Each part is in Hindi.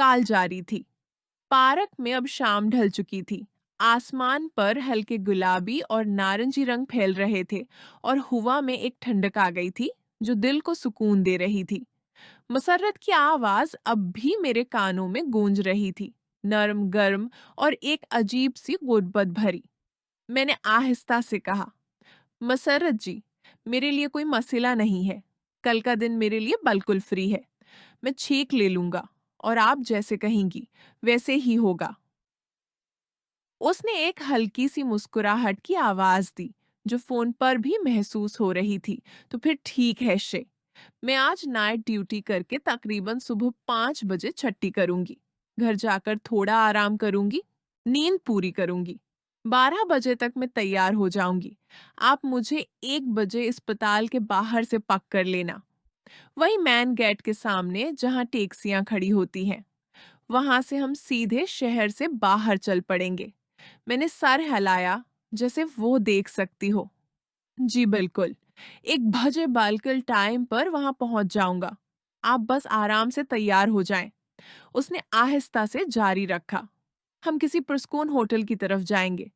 काल जारी थी। पार्क में अब शाम ढल चुकी थी। आसमान पर हल्के गुलाबी और नारंगी रंग फैल रहे थे और हवा में एक ठंडक आ गई थी जो दिल को सुकून दे रही थी। मसर्रत की आवाज अब भी मेरे कानों में गूंज रही थी, नरम गर्म और एक अजीब सी गुर्बत भरी। मैंने आहिस्ता से कहा, मसर्रत जी, मेरे लिए कोई मसला नहीं है। कल का दिन मेरे लिए बिल्कुल फ्री है। मैं छींक ले लूंगा और आप जैसे कहेंगी वैसे ही होगा। उसने एक हल्की सी मुस्कुराहट की आवाज दी जो फोन पर भी महसूस हो रही थी। तो फिर ठीक है शे, मैं आज नाइट ड्यूटी करके तकरीबन सुबह 5 बजे छुट्टी करूंगी। घर जाकर थोड़ा आराम करूंगी, नींद पूरी करूंगी। 12 बजे तक मैं तैयार हो जाऊंगी। आप मुझे 1 बजे अस्पताल के बाहर से पक कर लेना, वही मैन गेट के सामने जहां टैक्सियां खड़ी होती हैं। वहां से हम सीधे शहर से बाहर चल पड़ेंगे। मैंने सर हिलाया, जैसे वो देख सकती हो। जी बिल्कुल, 1 बजे बिल्कुल टाइम पर वहां पहुंच जाऊंगा। आप बस आराम से तैयार हो जाएं। उसने आहिस्ता से जारी रखा। हम किसी पुरस्कून होटल की तरफ जाएंगे।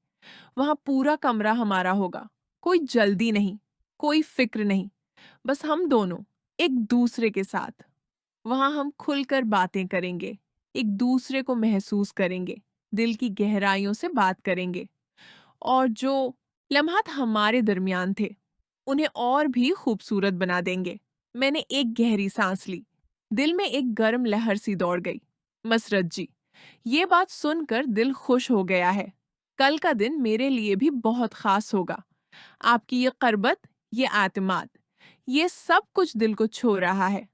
वहां पूरा कमरा हमारा होगा। कोई जल्दी नहीं, कोई फिक्र नहीं, बस हम दोनों एक दूसरे के साथ। वहां हम खुलकर बातें करेंगे, एक दूसरे को महसूस करेंगे, दिल की गहराइयों से बात करेंगे और जो लम्हात हमारे दरमियान थे उन्हें और भी खूबसूरत बना देंगे। मैंने एक गहरी सांस ली। दिल में एक गर्म लहर सी दौड़ गई। मसरत जी, ये बात सुनकर दिल खुश हो गया है। कल का दिन मेरे लिए भी बहुत खास होगा। आपकी ये करबत, ये आतिमाद, ये सब कुछ दिल को छू रहा है।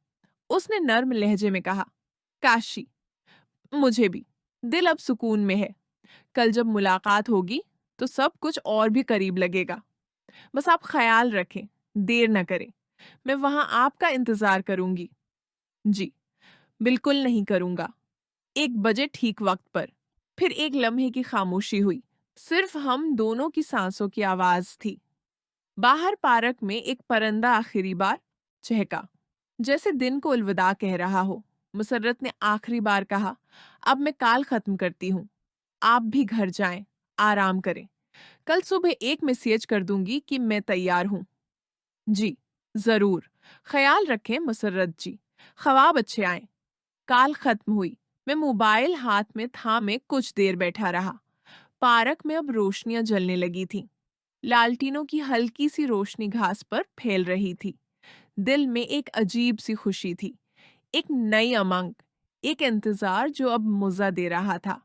उसने नर्म लहजे में कहा, काशी, मुझे भी। दिल अब सुकून में है। कल जब मुलाकात होगी तो सब कुछ और भी करीब लगेगा। बस आप ख्याल रखें, देर न करें। मैं वहां आपका इंतजार करूंगी। जी, बिल्कुल नहीं करूंगा। 1 बजे ठीक वक्त पर। फिर एक लम्हे की खामोशी हुई। सिर्फ हम दोनों की सांसों की आवाज थी। बाहर पार्क में एक परिंदा आखिरी बार चहका, जैसे दिन को अलविदा कह रहा हो। मुसर्रत ने आखिरी बार कहा, अब मैं काल खत्म करती हूँ। आप भी घर जाएं, आराम करें। कल सुबह एक मैसेज कर दूंगी कि मैं तैयार हूँ। जी, जरूर। ख्याल रखें मुसर्रत जी। ख्वाब अच्छे आए। काल खत्म हुई। मैं मोबाइल हाथ में थामे कुछ देर बैठा रहा। पार्क में अब रोशनियां जलने लगी थीं। लालटीनों की हल्की सी रोशनी घास पर फैल रही थी। दिल में एक अजीब सी खुशी थी, एक नई उमंग, एक इंतजार जो अब मजा दे रहा था।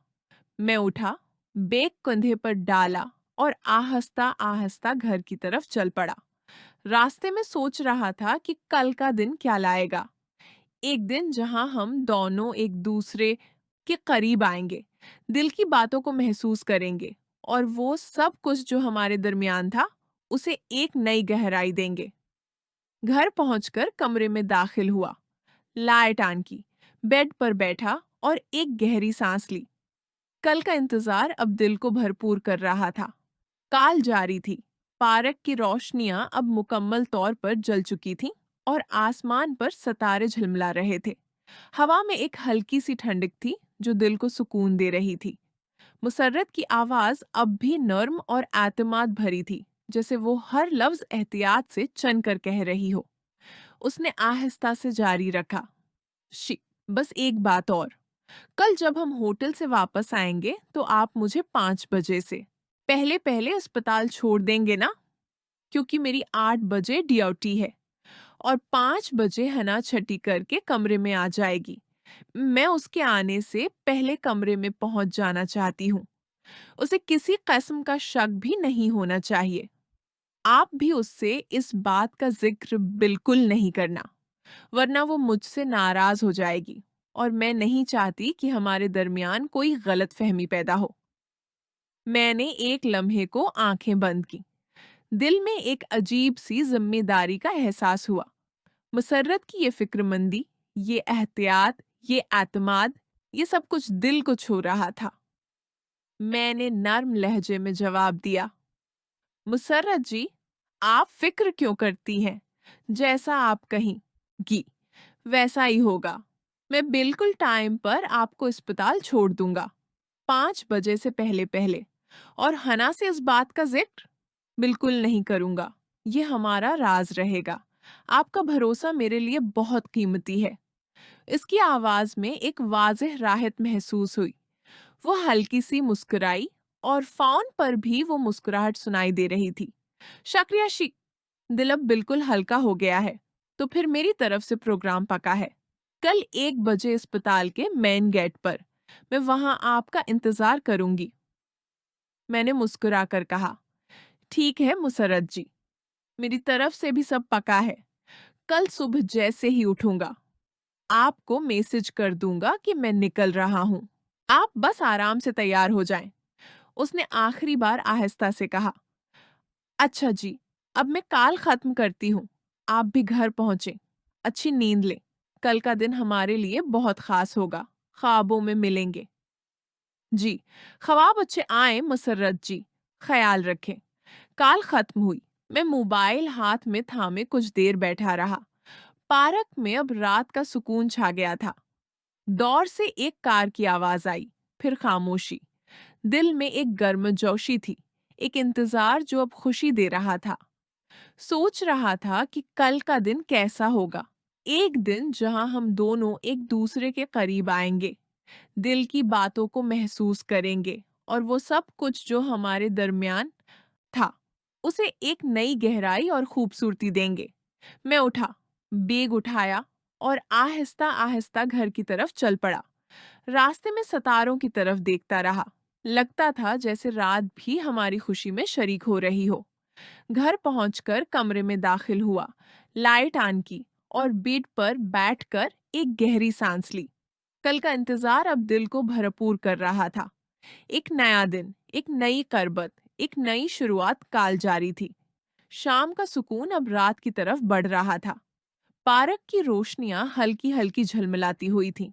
मैं उठा, बैग कंधे पर डाला और आहिस्ता आहिस्ता घर की तरफ चल पड़ा। रास्ते में सोच रहा था कि कल का दिन क्या लाएगा। एक दिन जहां हम दोनों एक दूसरे के करीब आएंगे, दिल की बातों को महसूस करेंगे और वो सब कुछ जो हमारे दरमियान था उसे एक नई गहराई देंगे। घर पहुंचकर कमरे में दाखिल हुआ, लाइट ऑन की, बेड पर बैठा और एक गहरी सांस ली। कल का इंतजार अब दिल को भरपूर कर रहा था। काल जारी थी। पार्क की रोशनियां अब मुकम्मल तौर पर जल चुकी थीं और आसमान पर सितारे झिलमिला रहे थे। हवा में एक हल्की सी ठंडक थी जो दिल को सुकून दे रही थी। मुसर्रत की आवाज अब भी नर्म और एतमाद भरी थी, जैसे वो हर लफ्ज एहतियात से चन कर कह रही हो। उसने आहिस्ता से जारी रखा, शी, बस एक बात और। कल जब हम होटल से वापस आएंगे तो आप मुझे 5 बजे से पहले पहले अस्पताल छोड़ देंगे ना? क्योंकि मेरी 8 बजे ड्यूटी है और 5 बजे हना छठी करके कमरे में आ जाएगी। मैं उसके आने से पहले कमरे में पहुंच जाना चाहती हूँ। उसे किसी किस्म का शक भी नहीं होना चाहिए। आप भी उससे इस बात का जिक्र बिल्कुल नहीं करना, वरना वो मुझसे नाराज हो जाएगी और मैं नहीं चाहती कि हमारे दरमियान कोई गलतफहमी पैदा हो। मैंने एक लम्हे को आंखें बंद की। दिल में एक अजीब सी जिम्मेदारी का एहसास हुआ। मुसर्रत की ये फिक्रमंदी, ये एहतियात, ये एतमाद, ये सब कुछ दिल को छू रहा था। मैंने नर्म लहजे में जवाब दिया, मुसर्रत जी, आप फिक्र क्यों करती हैं? जैसा आप कहीं गी, वैसा ही होगा। मैं बिल्कुल टाइम पर आपको अस्पताल छोड़ दूंगा, 5 बजे से पहले पहले। और हना से इस बात का जिक्र बिल्कुल नहीं करूंगा। ये हमारा राज रहेगा। आपका भरोसा मेरे लिए बहुत कीमती है। इसकी आवाज में एक वाज़ेह राहत महसूस हुई। वो हल्की सी मुस्कुराई और फ़ोन पर भी वो मुस्कुराहट सुनाई दे रही थी। शुक्रिया शी, दिल अब बिल्कुल हल्का हो गया है। तो फिर मेरी तरफ से प्रोग्राम पका है। कल 1 बजे अस्पताल के मेन गेट पर। मैं वहां आपका इंतजार करूंगी। मैंने मुस्कुराकर कहा। ठीक है मुसर्रत जी, मेरी तरफ से भी सब पका है। कल सुबह जैसे ही उठूंगा आपको मैसेज कर दूंगा कि मैं निकल रहा हूँ। आप बस आराम से तैयार हो जाएं। उसने आखिरी बार आहिस्ता से कहा। अच्छा जी, अब मैं कॉल खत्म करती हूँ। आप भी घर पहुंचे। अच्छी नींद लें। कल का दिन हमारे लिए बहुत खास होगा। ख्वाबों में मिलेंगे। जी, ख्वाब अच्छे आए मुसर्रत जी। ख्याल रखें। कॉल खत्म हुई। मैं मोबाइल हाथ में थामे कुछ देर बैठा रहा। पार्क में अब रात का सुकून छा गया था। दौर से एक कार की आवाज आई, फिर खामोशी। दिल में एक गर्मजोशी थी, एक इंतजार जो अब खुशी दे रहा था। सोच रहा था कि कल का दिन कैसा होगा। एक दिन जहां हम दोनों एक दूसरे के करीब आएंगे, दिल की बातों को महसूस करेंगे और वो सब कुछ जो हमारे दरमियान था, उसे एक नई गहराई और खूबसूरती देंगे। मैं उठा, बैग उठाया और आहिस्ता आहिस्ता घर की तरफ चल पड़ा। रास्ते में सितारों की तरफ देखता रहा। लगता था जैसे रात भी हमारी खुशी में शरीक हो रही हो। घर पहुंचकर कमरे में दाखिल हुआ, लाइट ऑन की और बेड पर बैठकर एक गहरी सांस ली। कल का इंतजार अब दिल को भरपूर कर रहा था। एक नया दिन, एक नई करबत, एक नई शुरुआत काल जारी थी। शाम का सुकून अब रात की तरफ बढ़ रहा था। पार्क की रोशनियां हल्की हल्की झलमलाती हुई थीं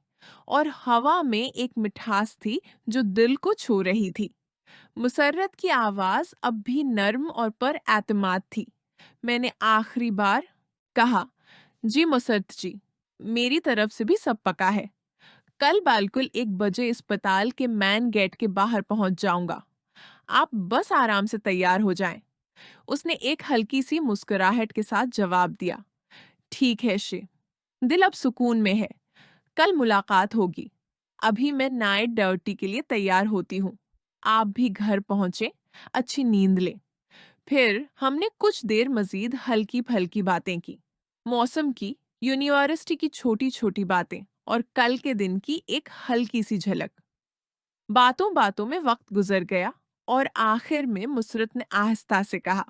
और हवा में एक मिठास थी जो दिल को छू रही थी। मुसर्रत की आवाज अब भी नर्म और पर एतमाद थी। मैंने आखिरी बार कहा, जी मुसर्रत जी, मेरी तरफ से भी सब पका है। कल बिल्कुल 1 बजे अस्पताल के मैन गेट के बाहर पहुंच जाऊंगा। आप बस आराम से तैयार हो जाएं। उसने एक हल्की सी मुस्कुराहट के साथ जवाब दिया। ठीक है शे, दिल अब सुकून में है। कल मुलाकात होगी। अभी मैं नाइट ड्यूटी के लिए तैयार होती हूँ। आप भी घर पहुंचे, अच्छी नींद लें। फिर हमने कुछ देर मजीद हल्की फल्की बातें की। मौसम की, यूनिवर्सिटी की छोटी छोटी बातें और कल के दिन की एक हल्की सी झलक। बातों बातों में वक्त गुजर गया और आखिर में मुसरत ने आहिस्ता से कहा,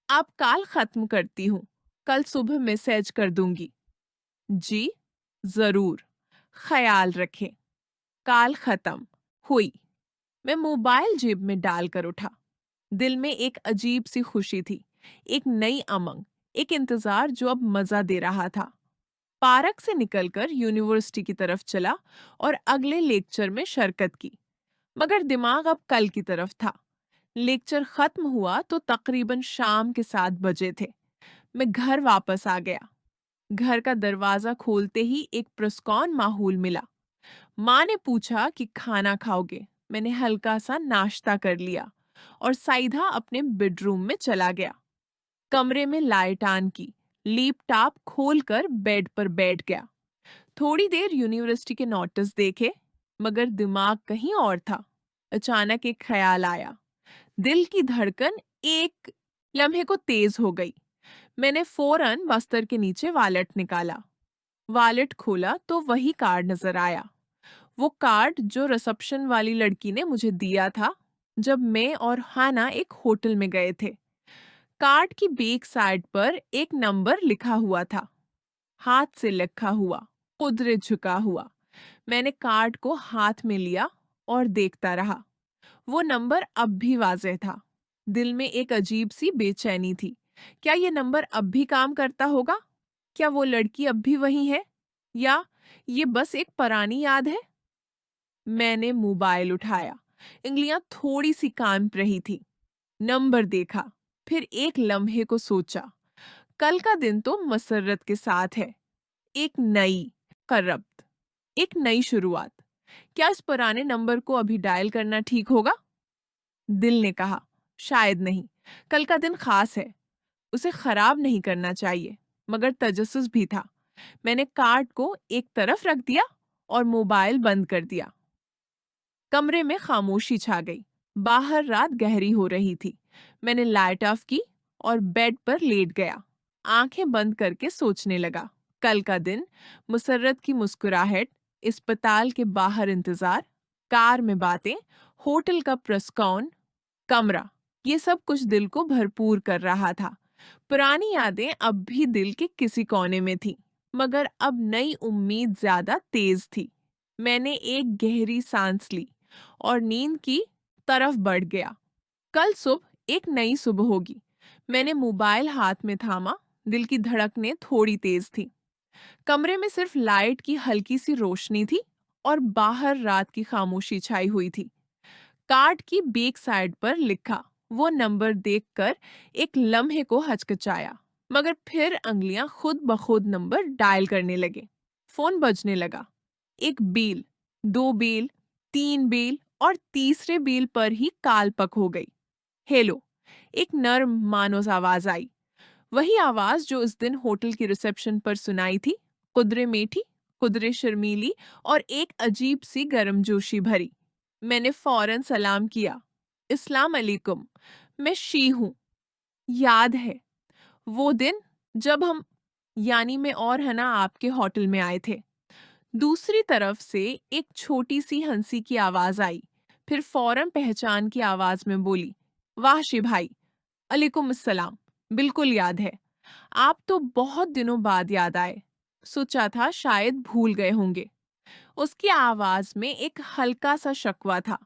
अब कॉल खत्म करती हूँ। कल सुबह मैसेज कर दूंगी। जी, जरूर। ख्याल रखें। कॉल खत्म हुई। मैं मोबाइल जेब में डालकर उठा। दिल में एक अजीब सी खुशी थी, एक नई उमंग, एक इंतजार जो अब मजा दे रहा था। पार्क से निकलकर यूनिवर्सिटी की तरफ चला और अगले लेक्चर में शिरकत की। मगर दिमाग अब कल की तरफ था। लेक्चर खत्म हुआ तो तकरीबन शाम के 7 बजे थे। मैं घर वापस आ गया। घर का दरवाजा खोलते ही एक पुरस्कौन माहौल मिला। माँ ने पूछा कि खाना खाओगे। मैंने हल्का सा नाश्ता कर लिया और सीधा अपने बेडरूम में चला गया। कमरे में लाइट ऑन की, लैपटॉप खोलकर बेड पर बैठ गया। थोड़ी देर यूनिवर्सिटी के नोटिस देखे, मगर दिमाग कहीं और था। अचानक एक ख्याल आया। दिल की धड़कन एक लम्हे को तेज हो गई। मैंने फौरन बस्तर के नीचे वॉलेट निकाला। वॉलेट खोला तो वही कार्ड नजर आया। वो कार्ड जो रिसेप्शन वाली लड़की ने मुझे दिया था जब मैं और हाना एक होटल में गए थे। कार्ड की बैक साइड पर एक नंबर लिखा हुआ था, हाथ से लिखा हुआ, कुदरे झुका हुआ। मैंने कार्ड को हाथ में लिया और देखता रहा। वो नंबर अब भी वाज़ेह था। दिल में एक अजीब सी बेचैनी थी। क्या ये नंबर अब भी काम करता होगा? क्या वो लड़की अब भी वही है? या ये बस एक पुरानी याद है? मैंने मोबाइल उठाया। उंगलियां थोड़ी सी कांप रही थी। नंबर देखा, फिर एक लम्हे को सोचा। कल का दिन तो मसर्रत के साथ है। एक नई करब एक नई शुरुआत। क्या इस पुराने नंबर को अभी डायल करना ठीक होगा? दिल ने कहा, शायद नहीं। कल का दिन खास है, उसे खराब नहीं करना चाहिए। मगर तजस्सुस भी था। मैंने कार्ड को एक तरफ रख दिया और मोबाइल बंद कर दिया। कमरे में खामोशी छा गई। बाहर रात गहरी हो रही थी। मैंने लाइट ऑफ की और बेड पर लेट गया। आंखें बंद करके सोचने लगा। कल का दिन, मुसर्रत की मुस्कुराहट, अस्पताल के बाहर इंतजार, कार में बातें, होटल का प्रस्कॉन, कमरा, ये सब कुछ दिल को भरपूर कर रहा था। पुरानी यादें अब भी दिल के किसी कोने में थी, मगर अब नई उम्मीद ज्यादा तेज थी। मैंने एक गहरी सांस ली और नींद की तरफ बढ़ गया। कल सुबह एक नई सुबह होगी। मैंने मोबाइल हाथ में थामा। दिल की धड़कनें थोड़ी तेज थी। कमरे में सिर्फ लाइट की हल्की सी रोशनी थी और बाहर रात की खामोशी छाई हुई थी। कार्ड की बैक साइड पर लिखा वो नंबर देखकर एक लम्हे को हचकिचाया, मगर फिर अंगलियां खुद ब खुद नंबर डायल करने लगे। फोन बजने लगा। एक बेल, दो बेल, तीन बेल और तीसरे बेल पर ही काल पक हो गई। हेलो, एक नर्म मानोस आवाज आई। वही आवाज जो उस दिन होटल की रिसेप्शन पर सुनाई थी। कुदरे मीठी, कुदरे शर्मीली और एक अजीब सी गर्मजोशी भरी। मैंने फौरन सलाम किया। इस्लाम अलैकुम, मैं शी हूँ। याद है वो दिन जब हम, यानी मैं और हना, आपके होटल में आए थे? दूसरी तरफ से एक छोटी सी हंसी की आवाज आई। फिर फौरन पहचान की आवाज में बोली, वाह शी भाई, अलैकुम अस्सलाम। बिल्कुल याद है। आप तो बहुत दिनों बाद याद आए। सोचा था शायद भूल गए होंगे। उसकी आवाज में एक हल्का सा शकवा था,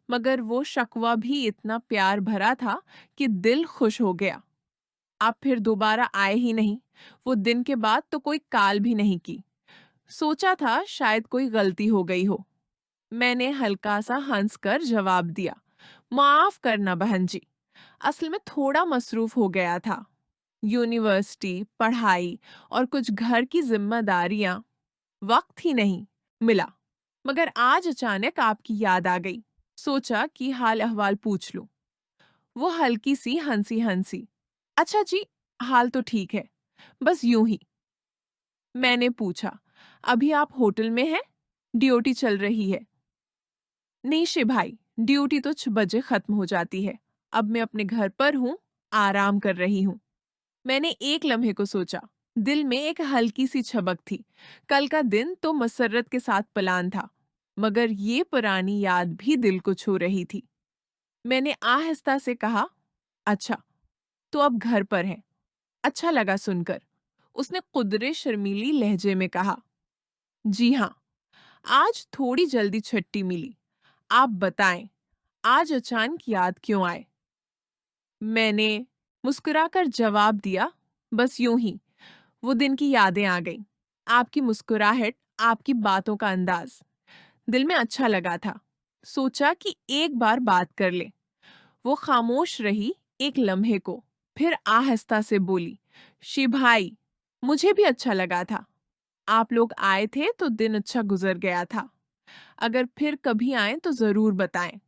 मगर वो शकवा भी इतना प्यार भरा था कि दिल खुश हो गया। आप फिर दोबारा आए ही नहीं। वो दिन के बाद तो कोई कॉल भी नहीं की। सोचा था शायद कोई गलती हो गई हो। मैंने हल्का सा हंसकर जवाब दिया, माफ करना बहन जी, असल में थोड़ा मसरूफ हो गया था। यूनिवर्सिटी, पढ़ाई और कुछ घर की जिम्मेदारियां, वक्त ही नहीं मिला। मगर आज अचानक आपकी याद आ गई। सोचा कि हाल अहवाल पूछ लूं। वो हल्की सी हंसी हंसी, अच्छा जी, हाल तो ठीक है, बस यूं ही। मैंने पूछा, अभी आप होटल में हैं? ड्यूटी चल रही है? नहीं शे भाई, ड्यूटी तो 6 बजे खत्म हो जाती है। अब मैं अपने घर पर हूँ, आराम कर रही हूँ। मैंने एक लम्हे को सोचा। दिल में एक हल्की सी छबक थी। कल का दिन तो मसर्रत के साथ प्लान था, मगर ये पुरानी याद भी दिल को छू रही थी। मैंने आहिस्ता से कहा, अच्छा, तो अब घर पर है? अच्छा लगा सुनकर। उसने कुदरे शर्मीली लहजे में कहा, जी हाँ, आज थोड़ी जल्दी छुट्टी मिली। आप बताएं, आज अचानक याद क्यों आए? मैंने मुस्कुराकर जवाब दिया, बस यूं ही, वो दिन की यादें आ गईं। आपकी मुस्कुराहट, आपकी बातों का अंदाज, दिल में अच्छा लगा था। सोचा कि एक बार बात कर ले। वो खामोश रही एक लम्हे को, फिर आहिस्ता से बोली, शी भाई, मुझे भी अच्छा लगा था। आप लोग आए थे तो दिन अच्छा गुजर गया था। अगर फिर कभी आएं तो जरूर बताएं।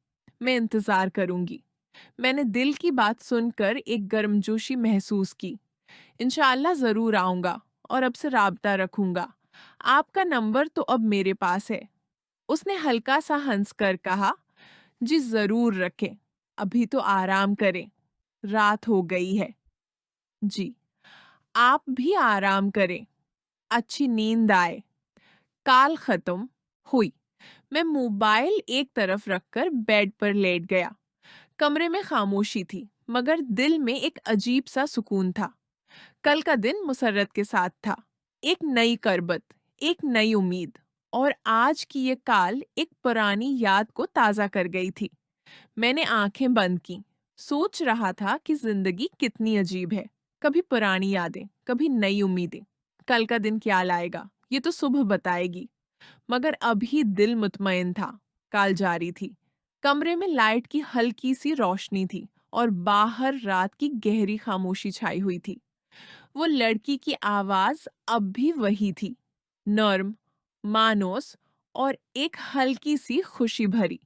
मैं इंतजार करूंगी। मैंने दिल की बात सुनकर एक गर्मजोशी महसूस की। इंशाअल्लाह जरूर आऊंगा और अब से राबता रखूंगा। आपका नंबर तो अब मेरे पास है। उसने हल्का सा हंसकर कहा, जी जरूर रखें। अभी तो आराम करें, रात हो गई है। जी, आप भी आराम करें। अच्छी नींद आए। काल खत्म हुई। मैं मोबाइल एक तरफ रखकर बेड पर लेट गया। कमरे में खामोशी थी, मगर दिल में एक अजीब सा सुकून था। कल का दिन मुसर्रत के साथ था। एक नई करबत, एक नई उम्मीद, और आज की ये काल एक पुरानी याद को ताज़ा कर गई थी। मैंने आंखें बंद की। सोच रहा था कि जिंदगी कितनी अजीब है। कभी पुरानी यादें, कभी नई उम्मीदें। कल का दिन क्या लाएगा, ये तो सुबह बताएगी। मगर अभी दिल मुतमईन था। काल जारी थी। कमरे में लाइट की हल्की सी रोशनी थी और बाहर रात की गहरी खामोशी छाई हुई थी। वो लड़की की आवाज अब भी वही थी, नर्म, मानोस और एक हल्की सी खुशी भरी।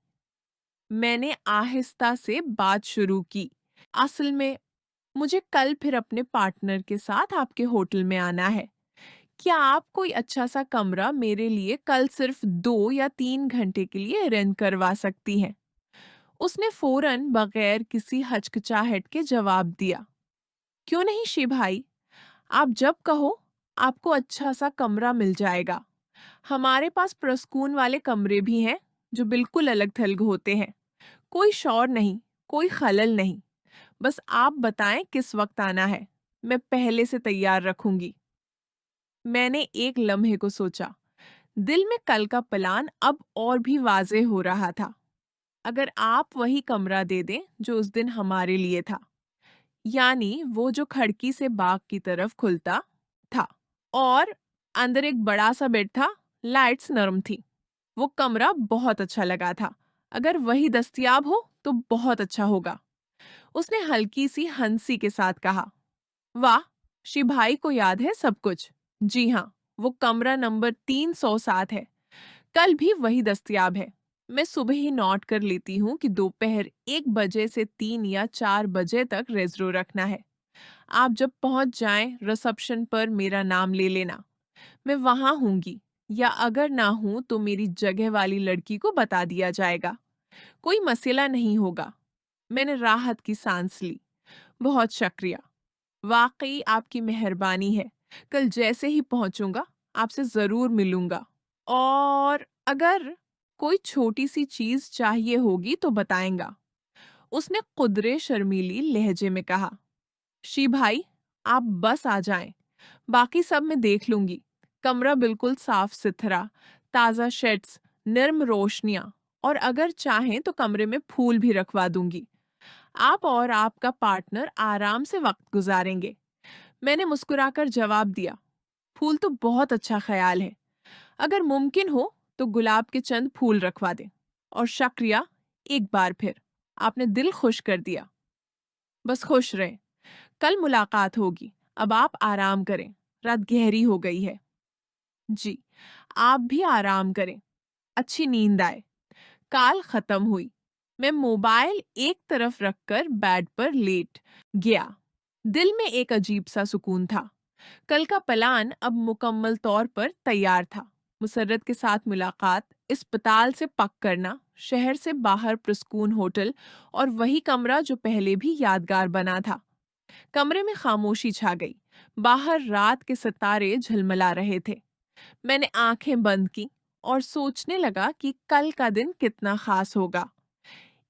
मैंने आहिस्ता से बात शुरू की। असल में मुझे कल फिर अपने पार्टनर के साथ आपके होटल में आना है। क्या आप कोई अच्छा सा कमरा मेरे लिए कल सिर्फ 2 या 3 घंटे के लिए रेंट करवा सकती हैं? उसने फौरन बगैर किसी हचकिचाहट के जवाब दिया, क्यों नहीं शिव भाई, आप जब कहो, आपको अच्छा सा कमरा मिल जाएगा। हमारे पास प्रसून वाले कमरे भी हैं, जो बिल्कुल अलग थलग होते हैं। कोई शोर नहीं, कोई खलल नहीं। बस आप बताएं किस वक्त आना है, मैं पहले से तैयार रखूंगी। मैंने एक लम्हे को सोचा। दिल में कल का प्लान अब और भी वाज़ेह हो रहा था। अगर आप वही कमरा दे दें जो उस दिन हमारे लिए था, यानी वो जो खिड़की से बाग की तरफ खुलता था और अंदर एक बड़ा सा बेड था, लाइट्स नरम थी। वो कमरा बहुत अच्छा लगा था। अगर वही दस्तयाब हो तो बहुत अच्छा होगा। उसने हल्की सी हंसी के साथ कहा, वाह, शिभाई को याद है सब कुछ। जी हाँ, वो कमरा नंबर 307 है। कल भी वही दस्तयाब है। मैं सुबह ही नोट कर लेती हूँ कि दोपहर 1 बजे से 3 या 4 बजे तक रेज़रो रखना है। आप जब पहुँच जाएं, रिसेप्शन पर मेरा नाम ले लेना। मैं वहाँ हूँगी, या अगर ना हूँ तो मेरी जगह वाली लड़की को बता दिया जाएगा। कोई मसला नहीं होगा। मैंने राहत की सांस ली। बहुत शुक्रिया। वाकई आपकी मेहरबानी है। कल जैसे ही पहुंचूंगा आपसे ज़रूर मिलूंगा। और अगर कोई छोटी सी चीज़ चाहिए होगी तो बताएंगा। उसने कुदरे शर्मीली लहजे में कहा। शी भाई, आप बस आ जाएं। बाकी सब मैं देख लूंगी। कमरा बिल्कुल साफ सुथरा, ताज़ा शेड्स, नर्म रोशनियाँ, और अगर चाहें तो कमरे में फूल भी रखवा दूंगी। आप और आपका पार्टनर आराम से वक्त गुजारेंगे। मैंने मुस्कुराकर जवाब दिया, फूल तो बहुत अच्छा ख्याल है। अगर मुमकिन हो तो गुलाब के चंद फूल रखवा दें। और शुक्रिया एक बार फिर, आपने दिल खुश कर दिया। बस खुश रहें। कल मुलाकात होगी। अब आप आराम करें। रात गहरी हो गई है। जी, आप भी आराम करें। अच्छी नींद आए। कॉल खत्म हुई। मैं मोबाइल एक तरफ रखकर बेड पर लेट गया। दिल में एक अजीब सा सुकून था। कल का प्लान अब मुकम्मल तौर पर तैयार था। मुसर्रत के साथ मुलाकात, अस्पताल से पक करना, शहर से बाहर प्रसून होटल, और वही कमरा जो पहले भी यादगार बना था। कमरे में खामोशी छा गई। बाहर रात के सितारे झलमला रहे थे। मैंने आंखें बंद की और सोचने लगा कि कल का दिन कितना खास होगा।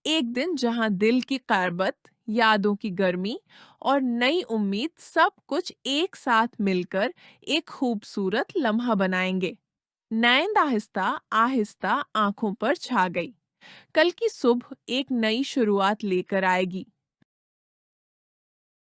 एक दिन जहां दिल की क़रबत, यादों की गर्मी और नई उम्मीद सब कुछ एक साथ मिलकर एक खूबसूरत लम्हा बनाएंगे। नींद आहिस्ता आहिस्ता आंखों पर छा गई। कल की सुबह एक नई शुरुआत लेकर आएगी।